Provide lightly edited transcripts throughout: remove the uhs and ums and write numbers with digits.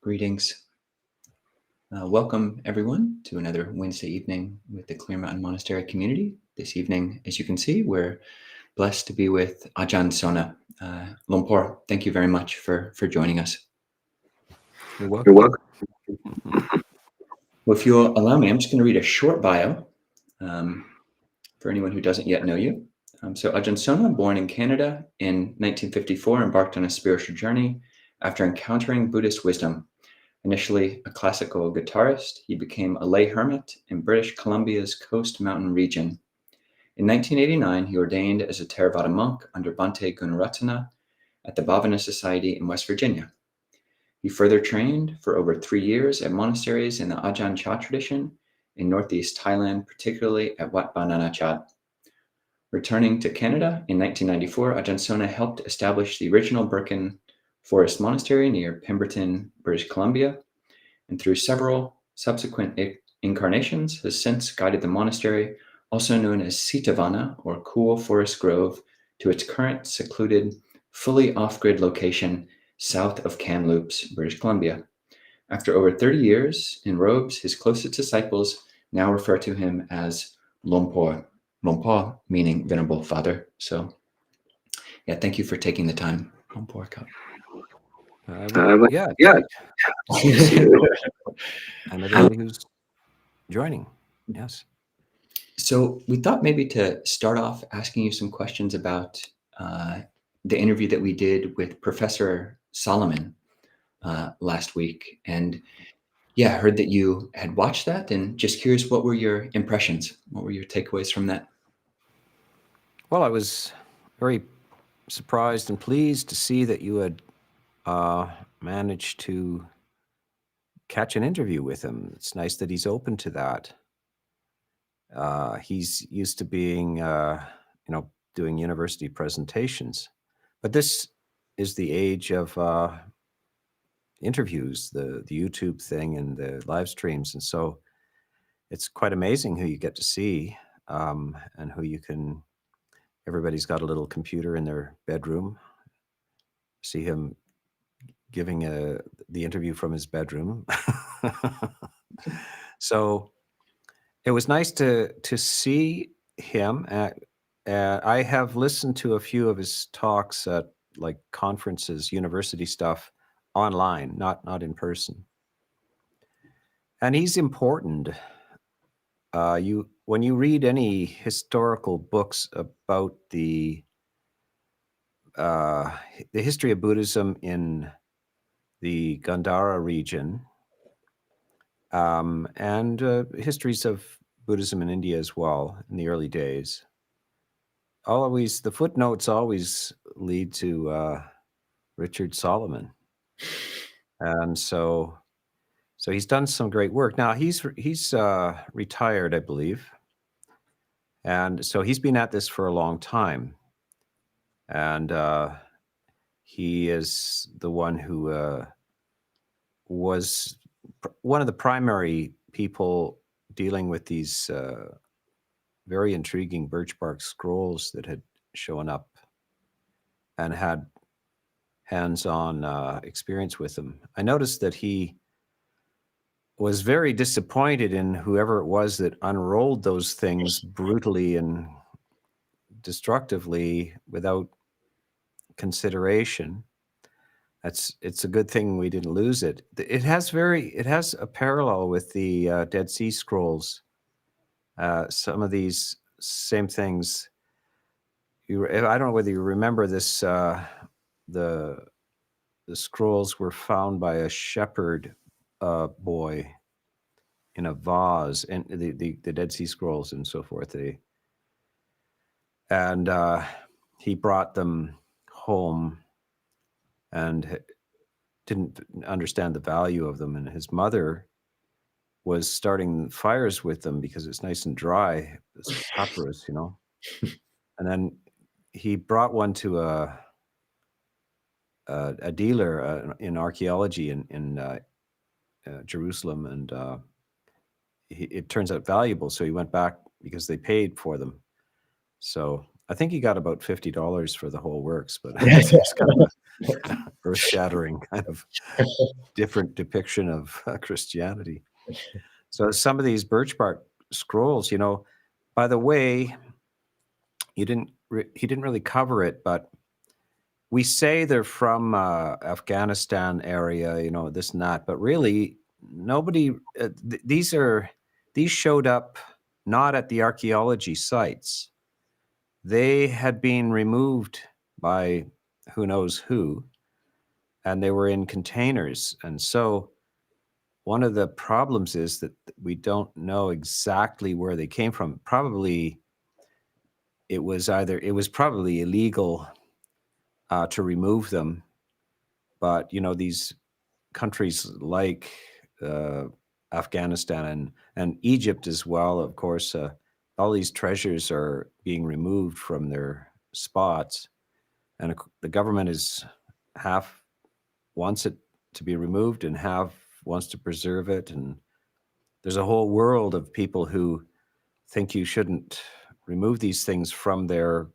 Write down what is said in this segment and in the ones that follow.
Greetings. Welcome, everyone, to another Wednesday evening with the Clear Mountain Monastery community. This evening, as you can see, we're blessed to be with Ajahn Sona. Lumpur, thank you very much for joining us. You're welcome. Well, if you'll allow me, I'm just going to read a short bio for anyone who doesn't yet know you. So Ajahn Sona, born in Canada in 1954, embarked on a spiritual journey after encountering Buddhist wisdom. Initially a classical guitarist, he became a lay hermit in British Columbia's Coast Mountain region. In 1989, he ordained as a Theravada monk under Bhante Gunaratana at the Bhavana Society in West Virginia. He further trained for over 3 years at monasteries in the Ajahn Chah tradition in northeast Thailand, particularly at Wat Ba Nanachat. Returning to Canada in 1994, Ajahn Sona helped establish the original Birken Forest Monastery near Pemberton, British Columbia, and through several subsequent incarnations has since guided the monastery, also known as Sitavana, or Cool Forest Grove, to its current secluded, fully off-grid location south of Kamloops, British Columbia. After over 30 years in robes, his closest disciples now refer to him as Lumpur. Lumpur meaning Venerable Father. So, yeah, thank you for taking the time, Lumpur. Yeah. And everybody who's joining. Yes. So we thought maybe to start off asking you some questions about the interview that we did with Professor Solomon last week. And yeah, I heard that you had watched that, and just curious, what were your impressions? What were your takeaways from that? Well, I was very surprised and pleased to see that you had managed to catch an interview with him. It's nice that he's open to that. He's used to being, doing university presentations, but this is the age of interviews, the YouTube thing and the live streams. And so it's quite amazing who you get to see and who you can, everybody's got a little computer in their bedroom. See him giving the interview from his bedroom. So it was nice to see him. I have listened to a few of his talks at like conferences, university stuff, online, not in person. And he's important. When you read any historical books about the history of Buddhism in the Gandhāra region, and histories of Buddhism in India as well in the early days, the footnotes always lead to Richard Solomon. And so he's done some great work. Now he's retired, I believe. And so he's been at this for a long time. And he is the one who was one of the primary people dealing with these very intriguing birch bark scrolls that had shown up and had hands-on experience with them. I noticed that he was very disappointed in whoever it was that unrolled those things brutally and destructively without consideration. It's a good thing we didn't lose it. It has a parallel with the Dead Sea Scrolls. Some of these same things. I don't know whether you remember this. The scrolls were found by a shepherd boy in a vase, and the Dead Sea Scrolls and so forth. He brought them home and didn't understand the value of them, and his mother was starting fires with them because it's nice and dry, this papyrus, And then he brought one to a dealer in archaeology in Jerusalem, and it turns out valuable. So he went back because they paid for them. So I think he got about $50 for the whole works, but it's kind of earth-shattering kind of different depiction of Christianity. So some of these birch bark scrolls, by the way, he didn't really cover it, but we say they're from Afghanistan area, this and that, but really nobody. These showed up not at the archaeology sites. They had been removed by who knows who, and they were in containers. And so one of the problems is that we don't know exactly where they came from. Probably it was probably illegal to remove them. But, these countries like Afghanistan and Egypt as well, of course, all these treasures are being removed from their spots. And the government is half wants it to be removed and half wants to preserve it. And there's a whole world of people who think you shouldn't remove these things from their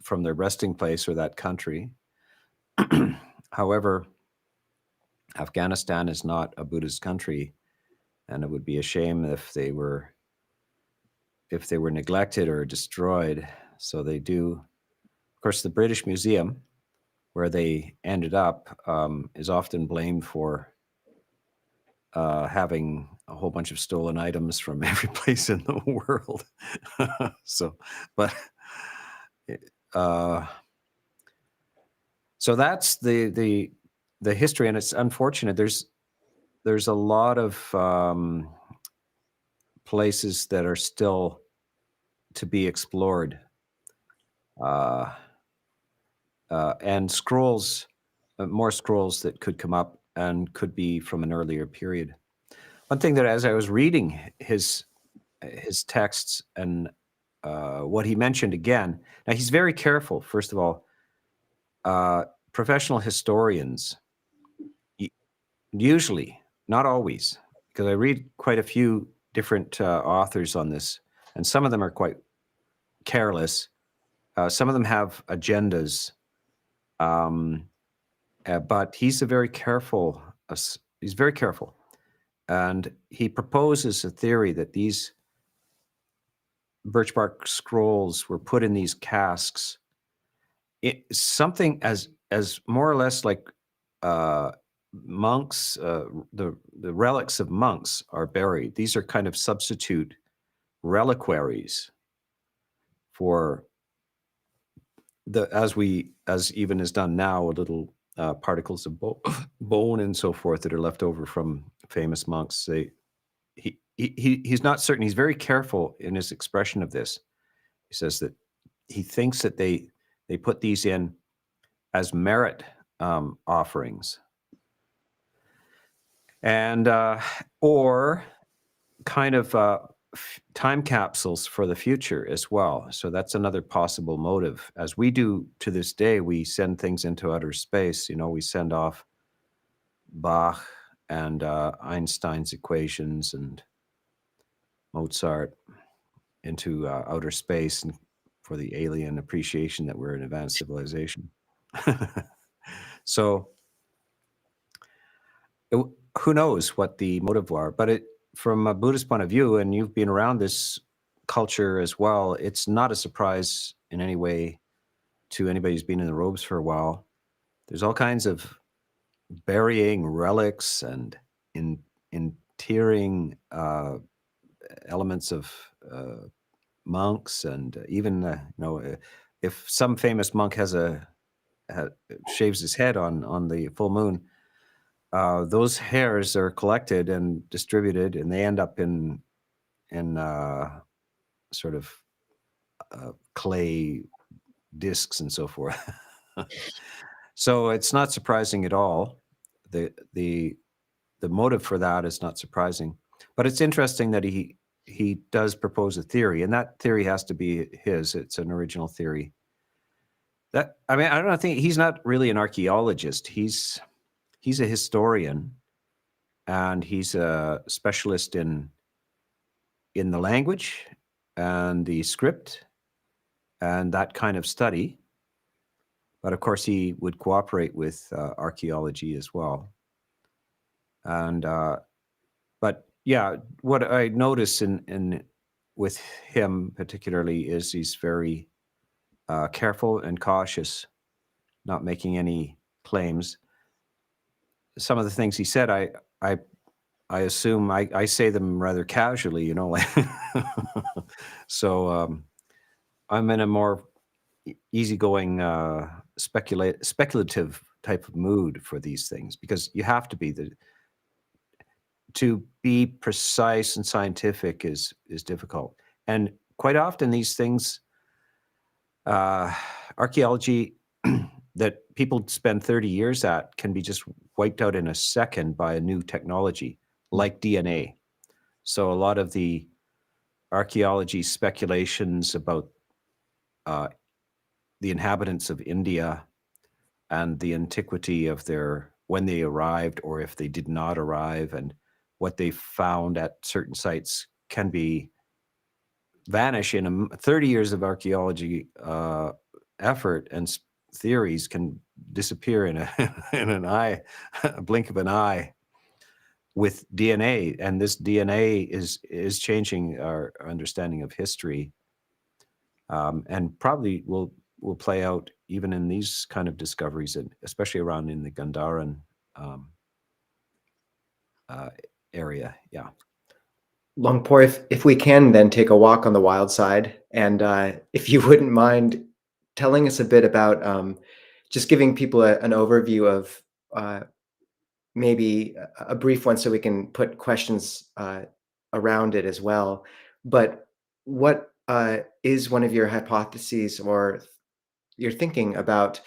resting place or that country. However, Afghanistan is not a Buddhist country, and it would be a shame if they were neglected or destroyed. So they do. Of course, the British Museum, where they ended up, is often blamed for having a whole bunch of stolen items from every place in the world. So that's the history, and it's unfortunate. There's a lot of places that are still to be explored, and scrolls, more scrolls that could come up and could be from an earlier period. One thing that, as I was reading his texts and what he mentioned again, now he's very careful. First of all, professional historians, usually, not always, because I read quite a few different authors on this, and some of them are quite careless. Some of them have agendas, but he's very careful. He's very careful, and he proposes a theory that these birch bark scrolls were put in these casks. Something as more or less like monks, the relics of monks are buried. These are kind of substitute reliquaries for as even is done now, little particles of bone and so forth that are left over from famous monks. He's not certain. He's very careful in his expression of this. He says that he thinks that they put these in as merit offerings, and or kind of time capsules for the future as well. So that's another possible motive. As we do to this day, we send things into outer space. We send off Bach and Einstein's equations and Mozart into outer space, and for the alien appreciation that we're an advanced civilization. So who knows what the motive are, but from a Buddhist point of view, and you've been around this culture as well, it's not a surprise in any way to anybody who's been in the robes for a while. There's all kinds of burying relics and interring elements of monks, and even if some famous monk shaves his head on the full moon, those hairs are collected and distributed, and they end up in sort of clay discs and so forth. So it's not surprising at all. The motive for that is not surprising, but it's interesting that he does propose a theory, and that theory has to be his. It's an original theory. I don't think he's not really an archaeologist. He's a historian, and he's a specialist in the language and the script and that kind of study. but of course he would cooperate with archaeology as well. And but yeah, what I notice in with him particularly is he's very careful and cautious, not making any claims. Some of the things he said, I assume I say them rather casually, like so I'm in a more easygoing, speculative type of mood for these things, because you have to be to be precise and scientific is difficult, and quite often these things, archaeology that people spend 30 years at can be just wiped out in a second by a new technology like DNA. So a lot of the archaeology speculations about the inhabitants of India and the antiquity of when they arrived or if they did not arrive, and what they found at certain sites can vanish in 30 years of archaeology effort, and theories can disappear in an eye, a blink of an eye, with DNA. And this DNA is changing our understanding of history, and probably will play out even in these kind of discoveries, and especially around in the Gandharan area. Yeah. Longpor, if we can then take a walk on the wild side, and if you wouldn't mind telling us a bit about just giving people an overview of maybe a brief one so we can put questions around it as well. But what is one of your hypotheses or your thinking about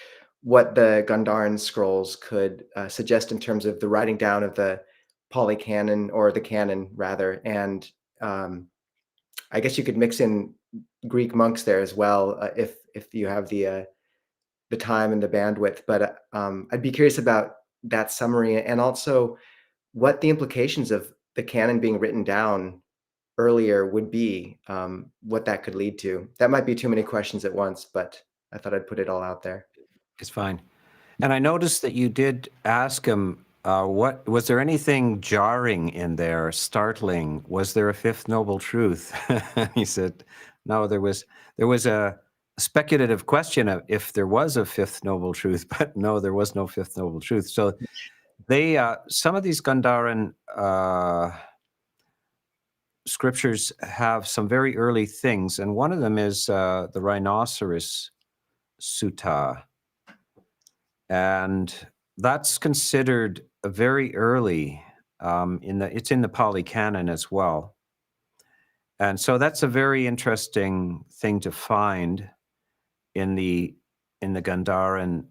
what the Gandharan scrolls could suggest in terms of the writing down of the polycanon, or the canon rather, and I guess you could mix in Greek monks there as well, if you have the time and the bandwidth. But I'd be curious about that summary, and also what the implications of the canon being written down earlier would be, what that could lead to. That might be too many questions at once, but I thought I'd put it all out there. It's fine. And I noticed that you did ask him, what was there anything jarring in there, startling? Was there a fifth noble truth? He said, no, there was a speculative question of if there was a fifth noble truth, but no, there was no fifth noble truth. So they, some of these Gandharan scriptures have some very early things, and one of them is the Rhinoceros Sutta. And that's considered a very early, it's in the Pali Canon as well. And so that's a very interesting thing to find in the Gandharan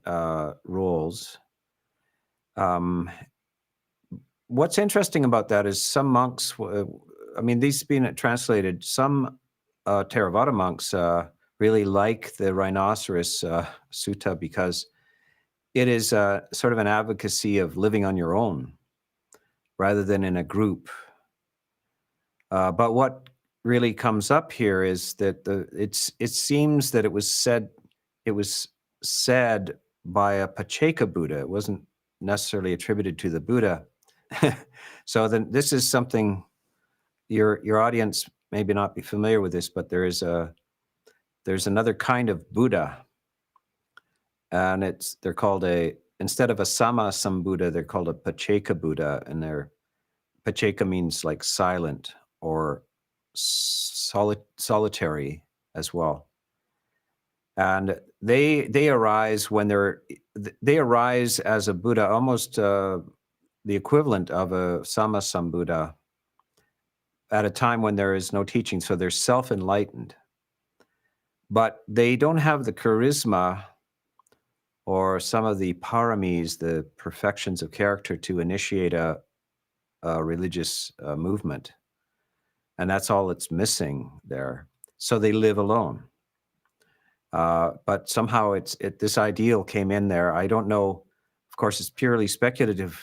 rules. What's interesting about that is some monks, these being translated, some Theravada monks really like the Rhinoceros Sutta, because it is sort of an advocacy of living on your own rather than in a group. But what really comes up here is that it seems that it was said by a Pacceka Buddha. It wasn't necessarily attributed to the Buddha. So then this is something your audience maybe not be familiar with this, but there's another kind of Buddha, and they're called instead of a Sama Sambuddha, they're called a Pacceka Buddha, and Pacceka means like silent or solitary as well. And they arise they arise as a Buddha, almost the equivalent of a Sama Sambuddha, at a time when there is no teaching. So they're self-enlightened, but they don't have the charisma or some of the paramis, the perfections of character, to initiate a religious movement. And that's all that's missing there. So they live alone. But somehow this ideal came in there. I don't know. Of course, it's purely speculative.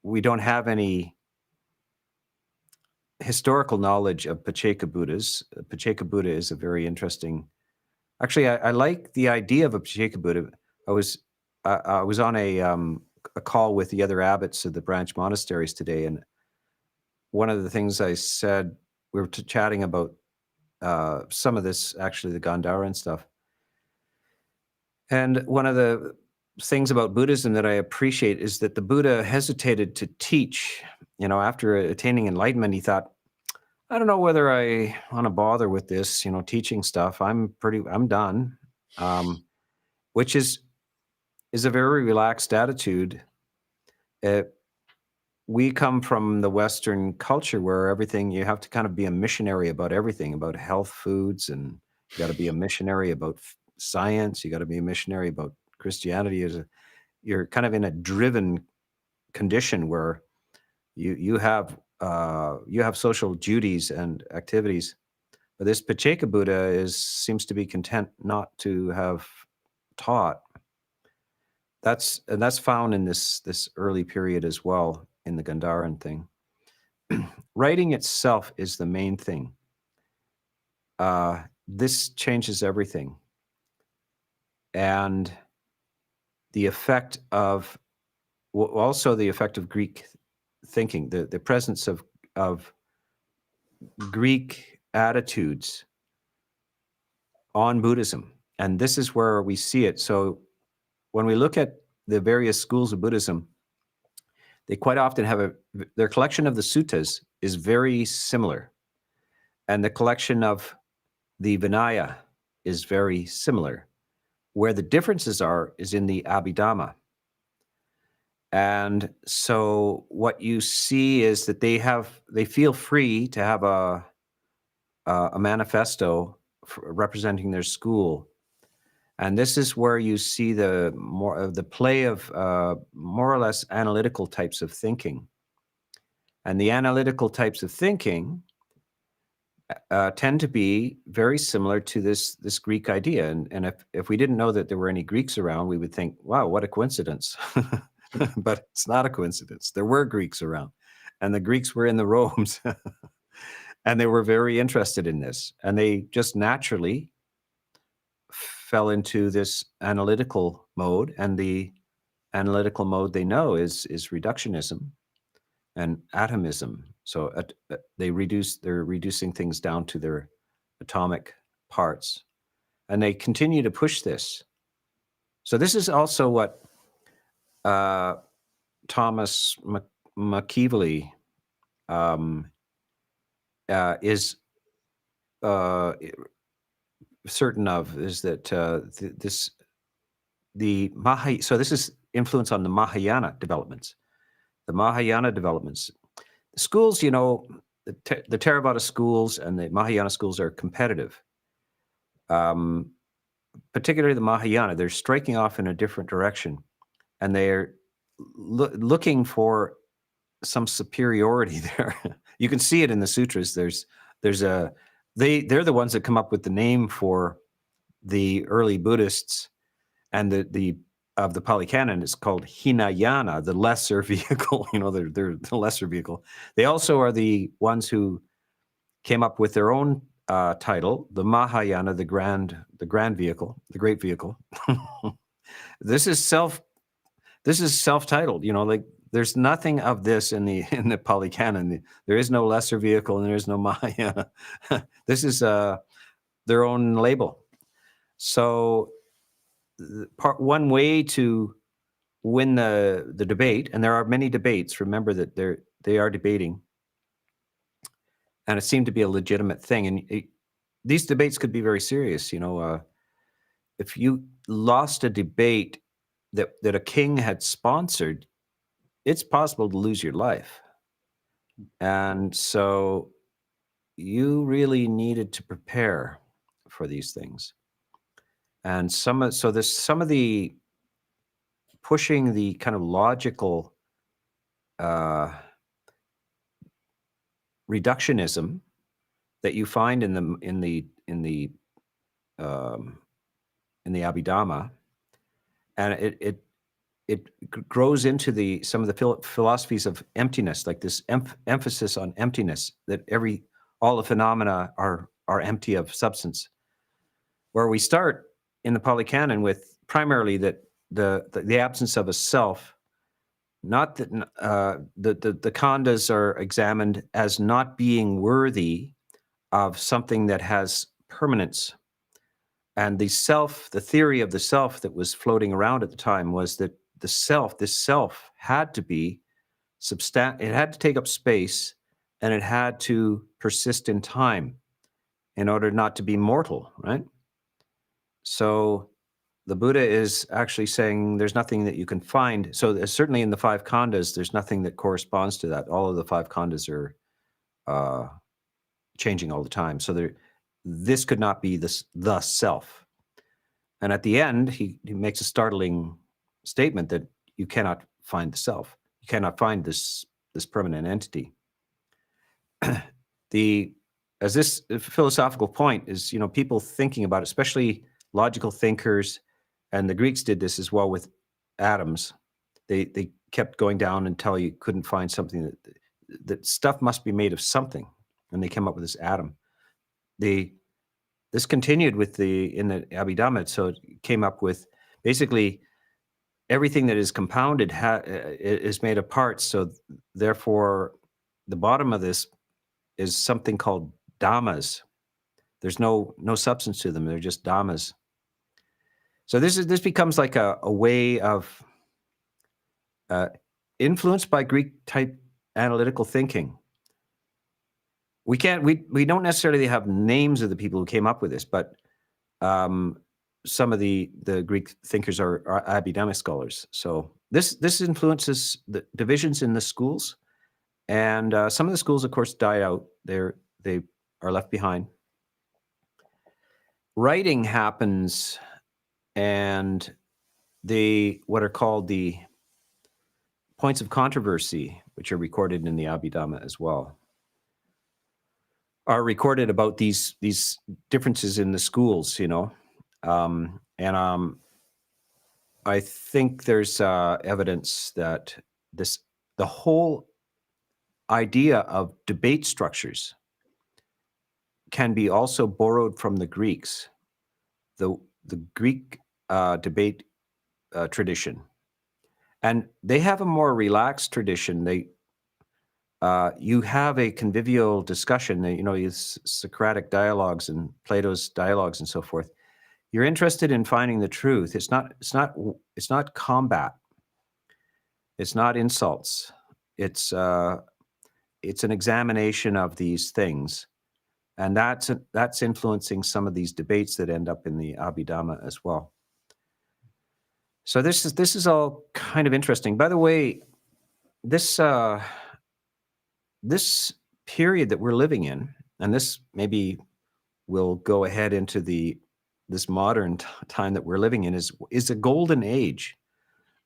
We don't have any historical knowledge of Pacceka Buddhas. Pacceka Buddha is a very interesting Actually, I like the idea of a Pacheco Buddha. I was on a call with the other abbots of the branch monasteries today, and one of the things I said, we were chatting about some of this, actually, the Gandhāra and stuff. And one of the things about Buddhism that I appreciate is that the Buddha hesitated to teach. After attaining enlightenment, he thought, I don't know whether I want to bother with this, teaching stuff. I'm done. Which is a very relaxed attitude. We come from the Western culture where you have to kind of be a missionary about everything, about health foods, and you got to be a missionary about science. You got to be a missionary about Christianity. You're kind of in a driven condition where you have social duties and activities. But this Pacheco Buddha seems to be content not to have taught. That's found in this early period as well, in the Gandharan thing. Writing itself is the main thing. This changes everything. And the effect of Greek thinking, the presence of Greek attitudes on Buddhism. And this is where we see it. So when we look at the various schools of Buddhism, they quite often have their collection of the suttas is very similar. And the collection of the Vinaya is very similar. Where the differences is in the Abhidhamma. And so what you see is that they feel free to have a manifesto representing their school. And this is where you see the play of more or less analytical types of thinking. And the analytical types of thinking tend to be very similar to this Greek idea. And if we didn't know that there were any Greeks around, we would think, wow, what a coincidence. But it's not a coincidence. There were Greeks around, and the Greeks were in the Romes, and they were very interested in this. And they just naturally fell into this analytical mode, and the analytical mode they know is reductionism and atomism. So they're reducing things down to their atomic parts, and they continue to push this. So this is also what Thomas Machiavelli is certain of, is that so this is influence on the Mahayana developments. The Mahayana developments. The schools, the Theravada schools and the Mahayana schools are competitive. Particularly the Mahayana, they're striking off in a different direction, and they're looking for some superiority there. You can see it in the sutras. They're the ones that come up with the name for the early Buddhists, and of the Pali Canon is called Hinayana, the lesser vehicle. They're the lesser vehicle. They also are the ones who came up with their own title, the Mahayana, the grand vehicle, the great vehicle. This is self-titled. Like there's nothing of this in the Pali Canon. There is no lesser vehicle and there is no Mahayana. This is their own label. So one way to win the debate, and there are many debates, remember that they are debating, and it seemed to be a legitimate thing. And these debates could be very serious. If you lost a debate that a king had sponsored, it's possible to lose your life. And so you really needed to prepare for these things. And some of the pushing the kind of logical reductionism that you find in the Abhidhamma, and it grows into some of the philosophies of emptiness, like this emphasis on emptiness, that all the phenomena are empty of substance. where we start in the Pali Canon with primarily that the absence of a self, not that the khandas are examined as not being worthy of something that has permanence. And the theory of the self that was floating around at the time was that this self had to be it had to take up space, and it had to persist in time in order not to be mortal, right? So the Buddha is actually saying there's nothing that you can find. So certainly in the five khandas, there's nothing that corresponds to that. All of the five khandas are changing all the time. So this could not be the self. And at the end, he makes a startling statement that you cannot find the self. You cannot find this permanent entity. As this philosophical point is, people thinking about it, especially logical thinkers, and the Greeks did this as well with atoms. They kept going down until you couldn't find something that stuff must be made of something, and they came up with this atom. This continued in the Abhidhamma, so it came up with basically everything that is compounded is made of parts. So therefore, the bottom of this is something called dhammas. There's no substance to them; they're just dhammas. So this becomes like a way of influenced by Greek type analytical thinking. We don't necessarily have names of the people who came up with this, but some of the Greek thinkers are Abhidhamma scholars. So this influences the divisions in the schools, and some of the schools, of course, die out. They are left behind. Writing happens, and what are called the points of controversy, which are recorded in the Abhidhamma as well, are recorded about these differences in the schools, I think there's evidence that the whole idea of debate structures can be also borrowed from the Greeks, the Greek debate tradition, and they have a more relaxed tradition. You have a convivial discussion, these Socratic dialogues and Plato's dialogues and so forth. You're interested in finding the truth. It's not combat. It's not insults. It's an examination of these things, and that's influencing some of these debates that end up in the Abhidhamma as well. So this is all kind of interesting. By the way, this period that we're living in, and this maybe will go ahead into this modern time that we're living in, is a golden age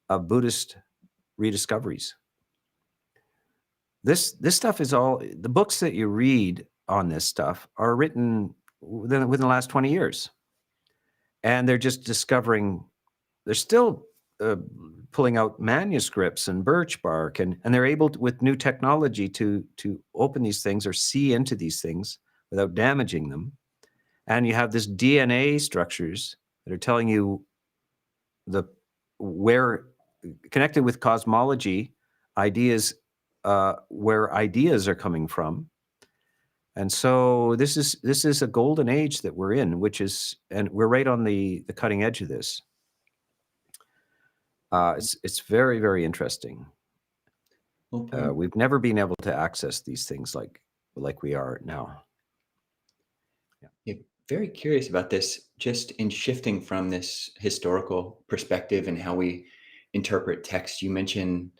of Buddhist rediscoveries. This stuff is all, the books that you read on this stuff are written within the last 20 years. And they're just discovering, they're still pulling out manuscripts and birch bark, and they're able to, with new technology, to open these things or see into these things without damaging them. And you have this DNA structures that are telling you where, connected with cosmology, ideas, where ideas are coming from. And so this is a golden age that we're in, and we're right on the cutting edge of this. It's very, very interesting. We've never been able to access these things like we are now. Yeah, very curious about this, just in shifting from this historical perspective and how we interpret text. You mentioned,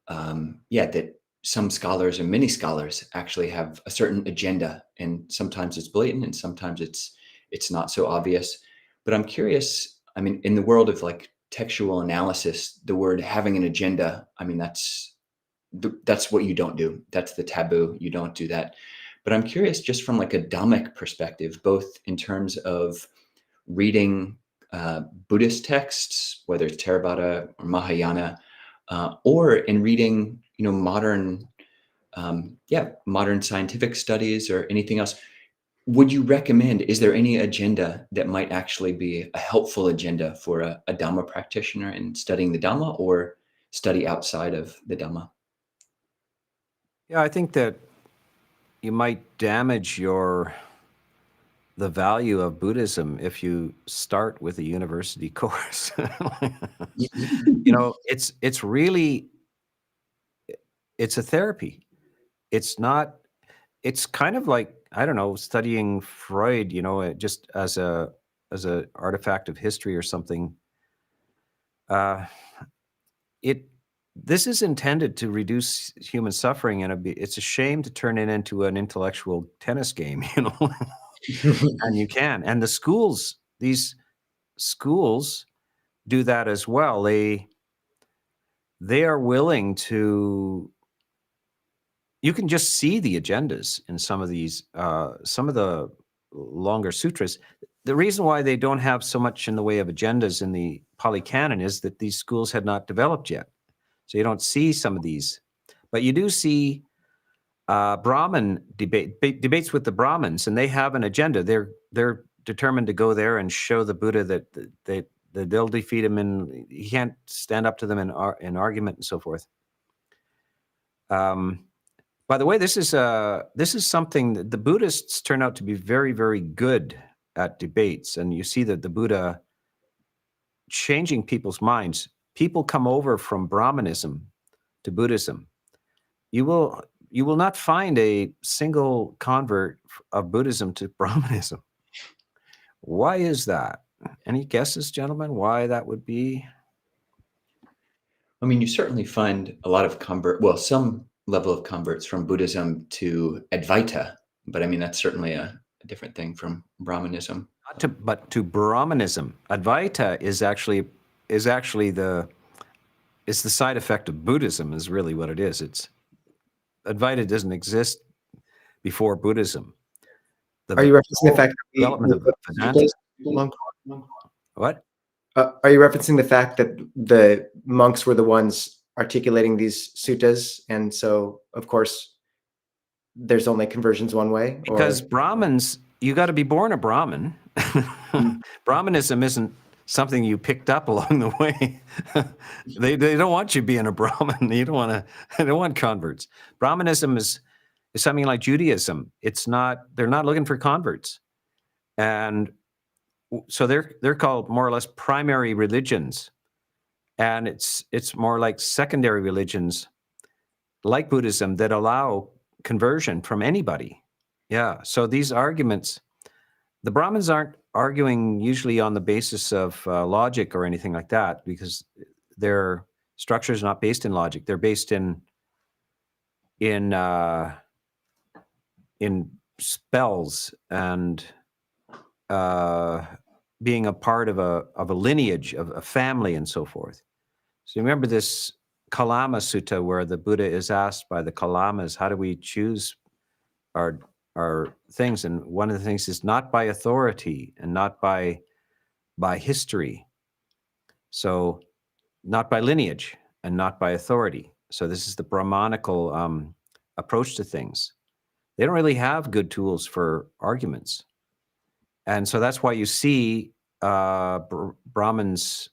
that some scholars and many scholars actually have a certain agenda, and sometimes it's blatant and sometimes it's not so obvious. But I'm curious, in the world of like textual analysis, the word having an agenda, that's what you don't do. That's the taboo. You don't do that. But I'm curious, just from like a Dhammic perspective, both in terms of reading Buddhist texts, whether it's Theravada or Mahayana, or in reading, modern scientific studies or anything else. would you recommend, is there any agenda that might actually be a helpful agenda for a Dhamma practitioner in studying the Dhamma, or study outside of the Dhamma? Yeah, I think that you might damage the value of Buddhism if you start with a university course. It's really, it's a therapy. It's not, it's kind of like, I don't know, studying Freud, just as a artifact of history or something. Uh, this is intended to reduce human suffering, and it's a shame to turn it into an intellectual tennis game, and you can. And these schools do that as well. They are willing to, you can just see the agendas in some of the longer sutras. The reason why they don't have so much in the way of agendas in the Pali Canon is that these schools had not developed yet. So you don't see some of these, but you do see Brahmin debates with the Brahmins, and they have an agenda. They're determined to go there and show the Buddha that they'll defeat him, and he can't stand up to them in argument and so forth. By the way, this is something that the Buddhists turn out to be very, very good at debates, and you see that the Buddha changing people's minds. People come over from Brahmanism to Buddhism. You will not find a single convert of Buddhism to Brahmanism. Why is that? Any guesses, gentlemen, why that would be? I mean, you certainly find a lot of some level of converts from Buddhism to Advaita, but I mean, that's certainly a different thing from Brahmanism. But to Brahmanism. Advaita is actually it's the side effect of Buddhism, is really what it is. Advaita doesn't exist before Buddhism. Are you referencing the fact that development of Vedanta? What? Are you referencing the fact that the monks were the ones articulating these suttas, and so of course there's only conversions one way? Because Brahmins, you got to be born a Brahmin. Brahmanism isn't something you picked up along the way. They don't want you being a Brahmin. They don't want converts. Brahmanism is something like Judaism. They're not looking for converts. And so they're called more or less primary religions. And it's more like secondary religions like Buddhism that allow conversion from anybody. Yeah. So these arguments, the Brahmins aren't arguing usually on the basis of logic or anything like that, because their structure is not based in logic. They're based in spells and being a part of a lineage, of a family, and so forth. So you remember this Kalama Sutta, where the Buddha is asked by the Kalamas, how do we choose our things? And one of the things is not by authority and not by history. So not by lineage and not by authority. So this is the Brahmanical approach to things. They don't really have good tools for arguments. And so that's why you see Brahmins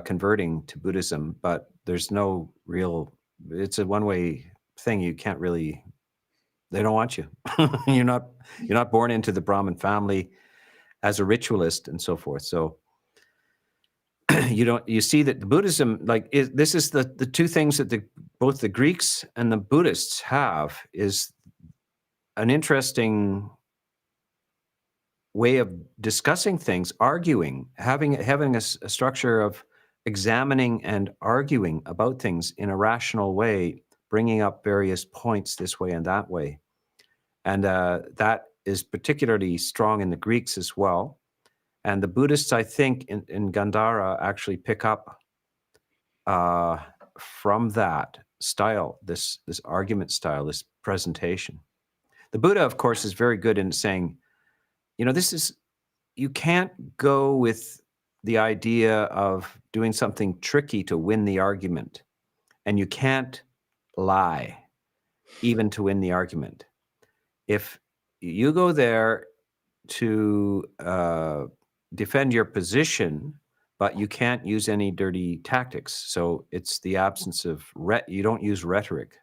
converting to Buddhism, but there's no real, it's a one-way thing. You can't really, they don't want you. You're not born into the Brahmin family as a ritualist and so forth. So you see that the Buddhism, this is the two things that both the Greeks and the Buddhists have, is an interesting way of discussing things, arguing, having a structure of examining and arguing about things in a rational way, bringing up various points this way and that way. And that is particularly strong in the Greeks as well. And the Buddhists, I think, in Gandhāra actually pick up from that style, this argument style, this presentation. The Buddha, of course, is very good in saying, you can't go with the idea of doing something tricky to win the argument. And you can't lie even to win the argument. If you go there defend your position, but you can't use any dirty tactics. So it's the absence of you don't use rhetoric.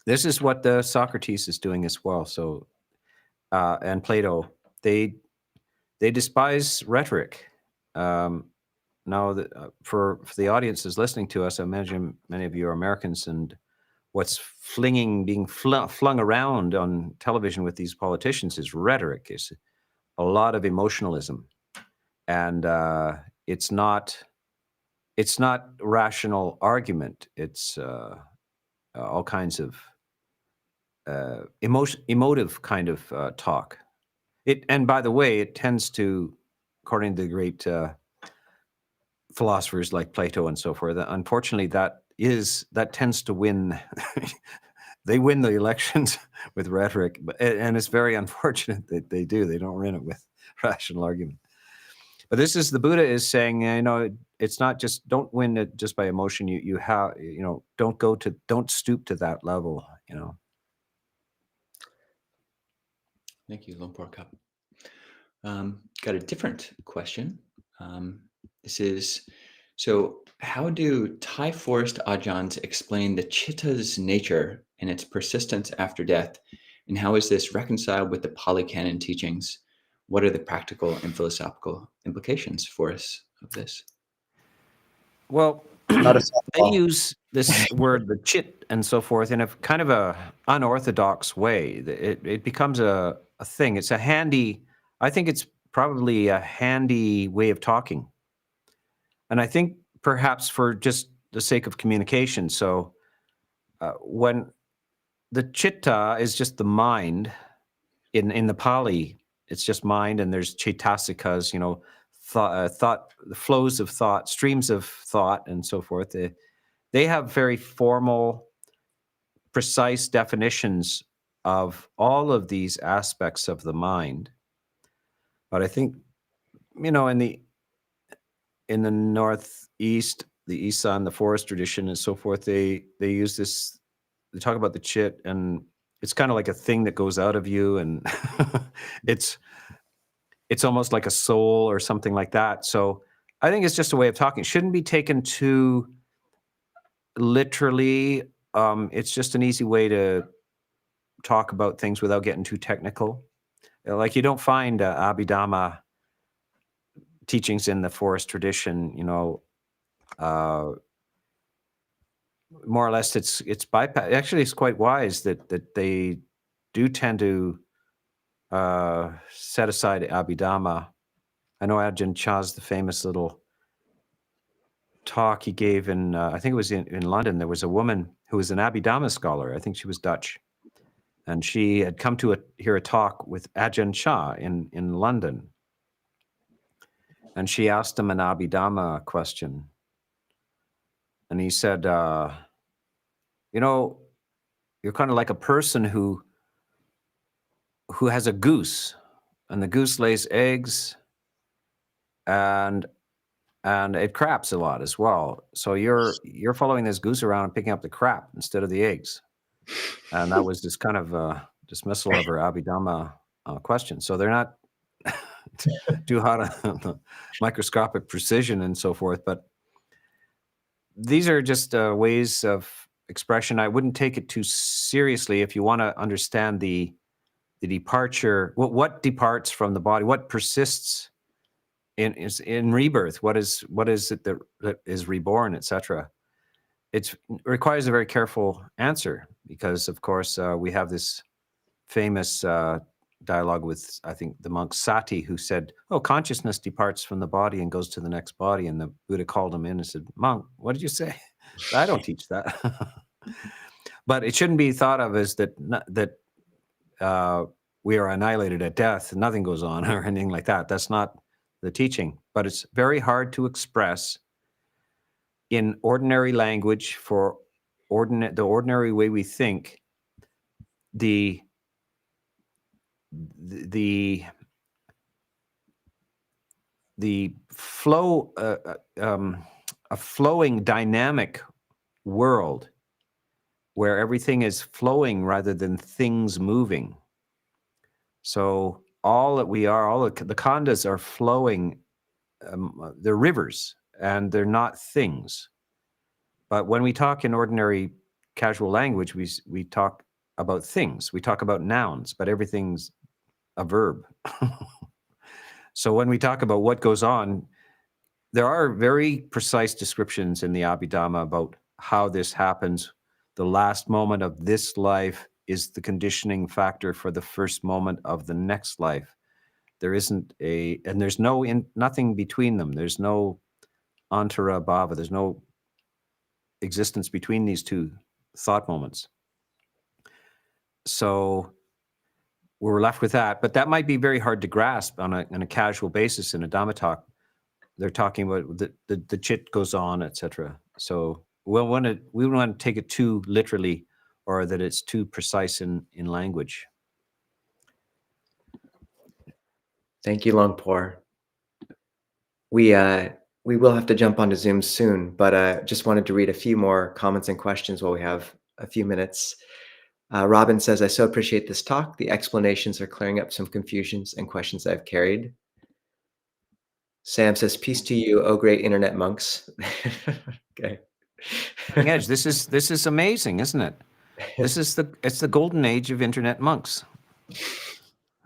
This is what the Socrates is doing as well. So and Plato, they despise rhetoric. Now, for the audiences listening to us, I imagine many of you are Americans, and what's being flung around on television with these politicians is rhetoric. Is a lot of emotionalism, and it's not rational argument. It's all kinds of emotive kind of talk. And by the way, it tends to, according to the great philosophers like Plato and so forth, unfortunately, that tends to win. They win the elections with rhetoric, and it's very unfortunate that they do. They don't win it with rational argument. But this is the Buddha is saying, it's not just, don't win it just by emotion. You have, don't stoop to that level. Thank you, Lumpur Cup. Got a different question. This is, so how do Thai forest Ajahns explain the chitta's nature and its persistence after death? And how is this reconciled with the Pali Canon teachings? What are the practical and philosophical implications for us of this? Well, Not a they softball. use this word, the chit, and so forth, in a kind of a unorthodox way. It becomes a thing. It's a handy, I think it's probably a handy way of talking. And I think perhaps for just the sake of communication. So when the chitta is just the mind, in the Pali, it's just mind, and there's chaitasikas, thought, the flows of thought, streams of thought, and so forth. They have very formal, precise definitions of all of these aspects of the mind. But I think, in the Northeast, the Isan, the forest tradition, and so forth, they use this. They talk about the chit, and it's kind of like a thing that goes out of you, and it's almost like a soul or something like that. So I think it's just a way of talking. It shouldn't be taken too literally. It's just an easy way to talk about things without getting too technical. Like, you don't find Abhidhamma teachings in the forest tradition, more or less it's bypass. Actually, it's quite wise that they do tend to set aside Abhidhamma. I know Ajahn Chah's the famous little talk he gave in, I think it was in London. There was a woman who was an Abhidhamma scholar. I think she was Dutch. And she had come to hear a talk with Ajahn Chah in London. And she asked him an Abhidhamma question. And he said, you're kind of like a person who has a goose, and the goose lays eggs, and it craps a lot as well. So you're following this goose around and picking up the crap instead of the eggs. And that was just kind of dismissal of her Abhidhamma question. So they're not too hot on the microscopic precision and so forth, but these are just ways of expression. I wouldn't take it too seriously if you want to understand the departure, what departs from the body, what persists in rebirth, what is it that is reborn, etc. It requires a very careful answer because, of course, we have this famous dialogue with, I think, the monk Sati, who said, consciousness departs from the body and goes to the next body. And the Buddha called him in and said, monk, what did you say? I don't teach that. But it shouldn't be thought of as that we are annihilated at death, nothing goes on or anything like that. That's not the teaching. But it's very hard to express in ordinary language for the ordinary way we think the flow, a flowing dynamic world where everything is flowing rather than things moving. So all that we are, all the khandas are flowing, they're rivers, and they're not things. But when we talk in ordinary casual language, we talk about things. We talk about nouns, but everything's a verb. So when we talk about what goes on, there are very precise descriptions in the Abhidhamma about how this happens. The last moment of this life is the conditioning factor for the first moment of the next life. There isn't and there's nothing between them. There's no antara bhava. There's no existence between these two thought moments. So we're left with that, but that might be very hard to grasp on a casual basis in a Dhamma talk. They're talking about the chit goes on, etc. So we want to take it too literally, or that it's too precise in language. Thank you, Longpor. We will have to jump onto Zoom soon, but just wanted to read a few more comments and questions while we have a few minutes. Robin says, I so appreciate this talk. The explanations are clearing up some confusions and questions I've carried. Sam says, peace to you, oh great internet monks. Okay. Edge, this is amazing, isn't it? It's the golden age of internet monks.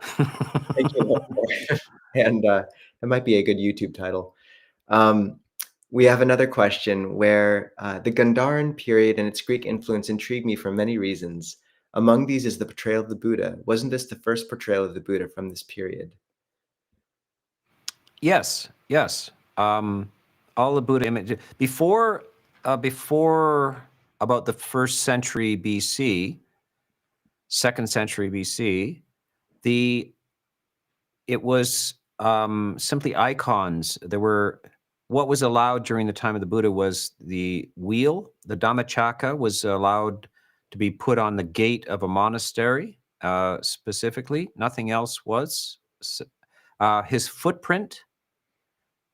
Thank you. And it might be a good YouTube title. We have another question where the Gandharan period and its Greek influence intrigue me for many reasons. Among these is the portrayal of the Buddha. Wasn't this the first portrayal of the Buddha from this period? Yes. All the Buddha images before about the 1st century BC, 2nd century BC, it was simply icons. What was allowed during the time of the Buddha was the wheel. The Dhammacakka was allowed to be put on the gate of a monastery, specifically. Nothing else was. His footprint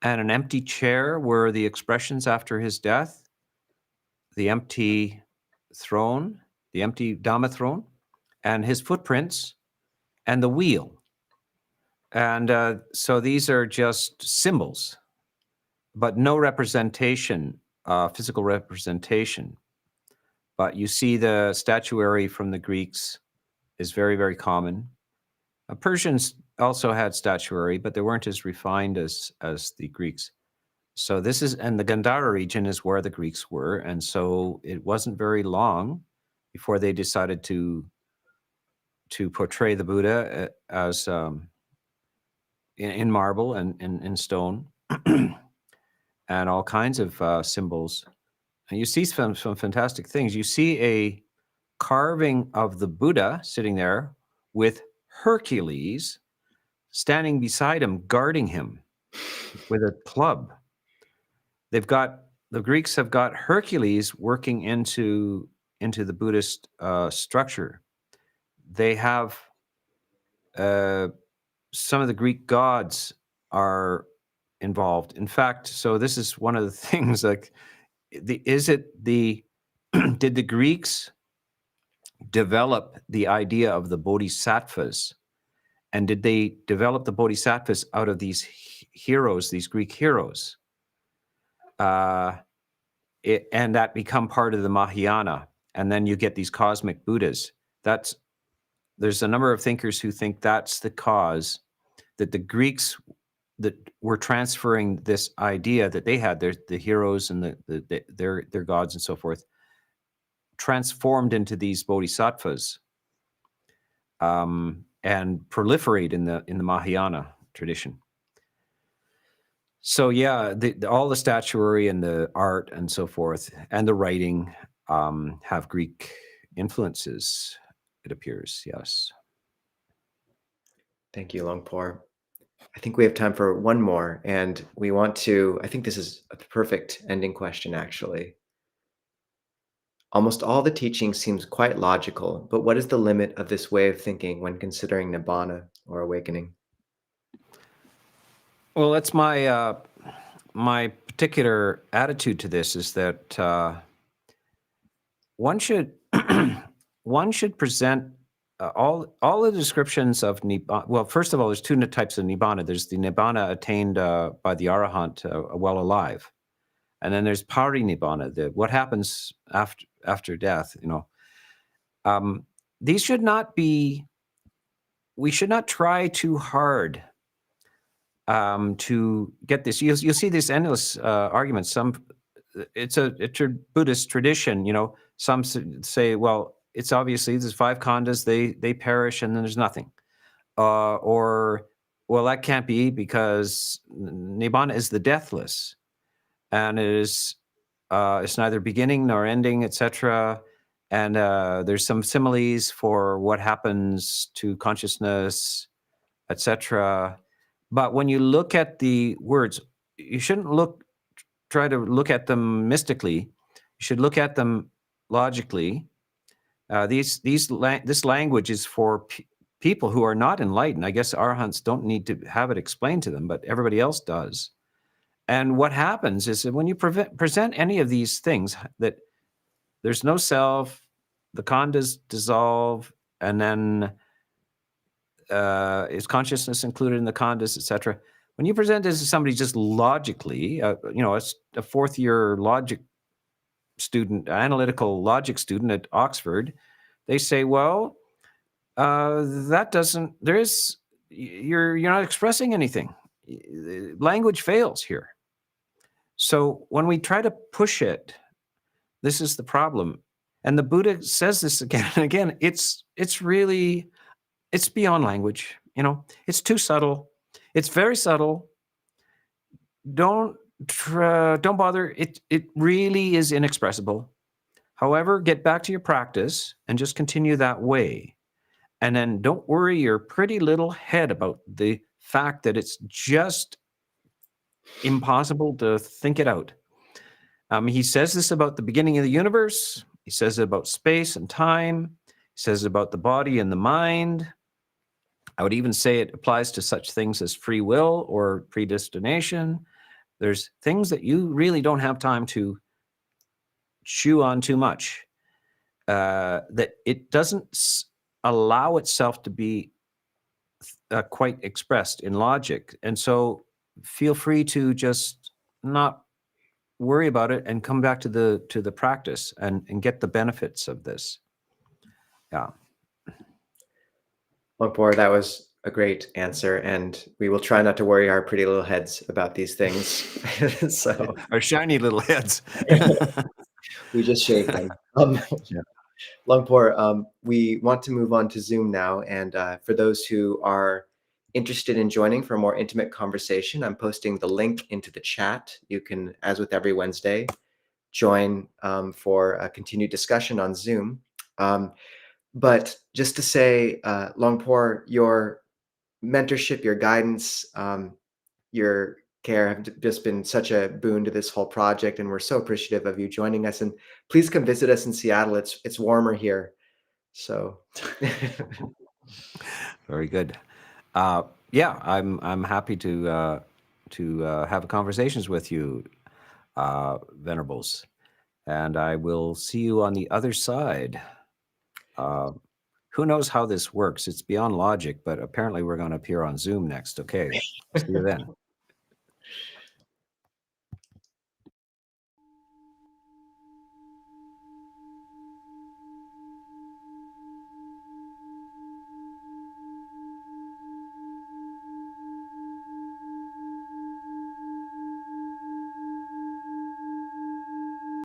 and an empty chair were the expressions after his death. The empty throne, the empty Dhamma throne, and his footprints, and the wheel. And so these are just symbols, but no representation, physical representation. But you see the statuary from the Greeks is very, very common. Persians also had statuary, but they weren't as refined as the Greeks. So and the Gandhāra region is where the Greeks were. And so it wasn't very long before they decided to portray the Buddha as in marble and in stone and all kinds of symbols. And you see some fantastic things. You see a carving of the Buddha sitting there with Hercules standing beside him, guarding him with a club. The Greeks have got Hercules working into the Buddhist structure. They have some of the Greek gods are involved. In fact, so this is one of the things, like, did the Greeks develop the idea of the bodhisattvas? And did they develop the bodhisattvas out of these heroes, these Greek heroes? And that become part of the Mahayana. And then you get these cosmic Buddhas. There's a number of thinkers who think that's the cause, that the Greeks that were transferring this idea that they had, the heroes and their gods and so forth, transformed into these bodhisattvas and proliferate in the Mahayana tradition. So yeah, all the statuary and the art and so forth and the writing have Greek influences, it appears, yes. Thank you, Longpor. I think we have time for one more, and I think this is a perfect ending question, actually. Almost all the teaching seems quite logical, but what is the limit of this way of thinking when considering nibbana or awakening? Well, that's my my particular attitude to this, is that one should present all the descriptions of nibbana. Well, first of all, there's two types of nibbana. There's the nibbana attained by the arahant while alive, and then there's parinibbana, what happens after death. These should not be. We should not try too hard to get this. You'll see this endless arguments. It's a Buddhist tradition. Some say, well, it's obviously there's 5 khandhas, they perish and then there's nothing. Or, well, that can't be because nibbana is the deathless, and it's neither beginning nor ending, etc. And there's some similes for what happens to consciousness, etc. But when you look at the words, you shouldn't try to look at them mystically. You should look at them logically. This language is for people who are not enlightened. I guess arahants don't need to have it explained to them, but everybody else does. And what happens is that when you present any of these things, that there's no self, the khandhas dissolve, and then is consciousness included in the khandhas, etc. When you present this to somebody just logically, a 4th-year logic student, analytical logic student at Oxford, they say, well, that doesn't, you're not expressing anything. Language fails here. So when we try to push it, this is the problem. And the Buddha says this again and again. It's beyond language. It's too subtle. It's very subtle. Don't bother. It really is inexpressible. However, get back to your practice and just continue that way. And then don't worry your pretty little head about the fact that it's just impossible to think it out. He says this about the beginning of the universe. He says it about space and time. He says it about the body and the mind. I would even say it applies to such things as free will or predestination. There's things that you really don't have time to chew on too much, that it doesn't allow itself to be quite expressed in logic. And so feel free to just not worry about it and come back to the practice and get the benefits of this. Yeah. Longpor, that was a great answer, and we will try not to worry our pretty little heads about these things. So Our shiny little heads. we just shake them. Yeah. Longpor, we want to move on to Zoom now, and for those who are interested in joining for a more intimate conversation, I'm posting the link into the chat. You can, as with every Wednesday, join for a continued discussion on Zoom. But just to say, Longpor, your mentorship, your guidance, your care have just been such a boon to this whole project, and we're so appreciative of you joining us. And please come visit us in Seattle. It's warmer here, so. Very good. Yeah, I'm happy to have conversations with you, Venerables, and I will see you on the other side. Who knows how this works? It's beyond logic, but apparently we're going to appear on Zoom next. Okay, see you then.